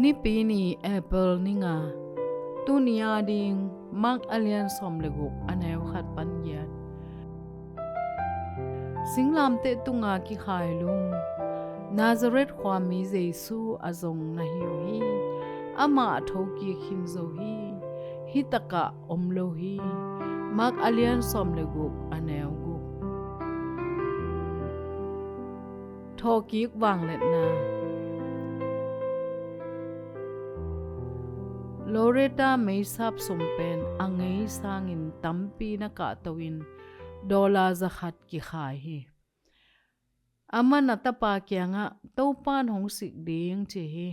ni pi ni apple ni nga tu nia ding mak alian som leguk anew khat pan yat singlam te tunga ki khai lung Nazareth khwami Jesu azong na hiu hi ama thoki khin zo hi hitaka omlo hi mak alian som leguk anew gu thoki wang let na Loretta may sap sumpen angay sangin tampi na katawin dola zakhat ki khai hi ama natapa kya nga taupan hong sik ding chi hi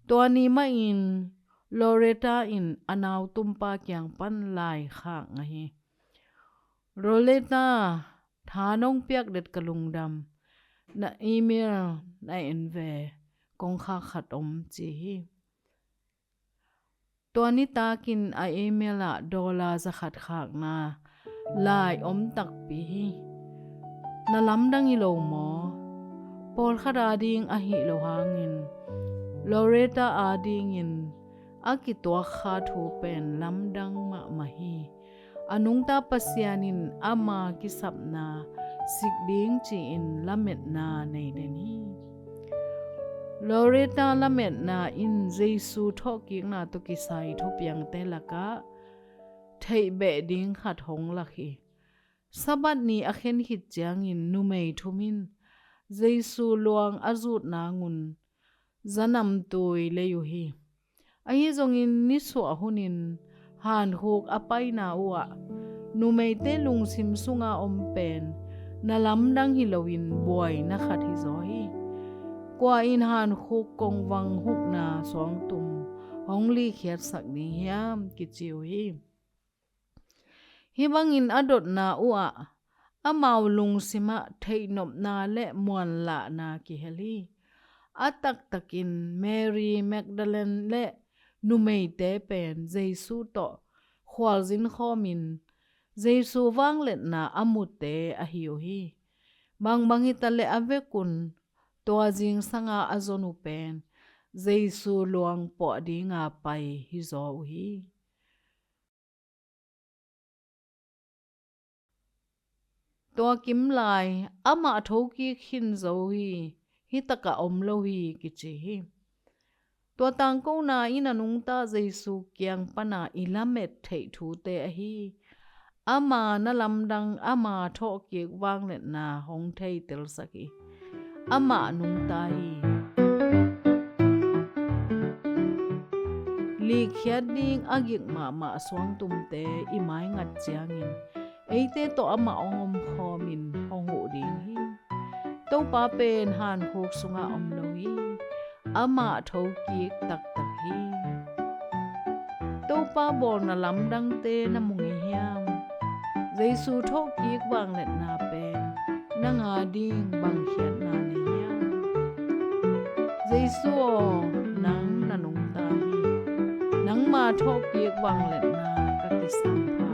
tuani ma in Loretta in anaw tumpa kyang pan lai kha nga hi Loretta thanong piak det kalungdam na email na inve kong kha khatom chi hi tuani takin a email a dola zakhat khak na lai om tak pi hi na lamdang ilo mo pol khara ding a hi lo hangin Loretta a ding in akitwa kha thu pen lamdang ma mahi anung ta pasyanin ama ki sapna sikding chi in lamet na nei deni Loretta lamet na in Jesu thoki na to ki sai thopiang te laka thei be ding khat hong lakhi sabat ni akhen hit chang in numei thumin Jesu luang azut na ngun zanam toi leyu hi ahi zong in ni so hunin han huk apai na wa numei te lung sim sunga om pen na lamdang hilowin boy na khat hi zo hi kwa in han huk kong wang huk na song tum hong li khiat sak ni hiam ki chiu hi hibangin adot na uwa amaw lung sima theinop na le muan la na ki heli atak takin Mary Magdalene le numei te pen Jesu to khwal zin khomin Jesu wang let na amute a hiu hi bangi tale avekun to jing sanga azonu pen Jesu luang po dinga pai hi zo hi to kim lai ama thoki khin zo hi hitaka omlo hi kichi hi to tang ko na ina nung ta Jesu kyang pana ilamet thei thu te a hi ama na lamdang ama thoki wang let na hong thei tel saki ama nung ta hi li khiat ding agik ma swang tum te imai ngat chiangin eite to ama ongom khomin hongu ding hi to pa pen han khok sunga omlo hi ama thoki tak tak hi to pa bol na lamdang te na mungi hiam Jesu thoki wang let na pen nanga ding bang khiat na ne hiam Jesu nang nanung ta hi nang ma thoki wang let na ka kisam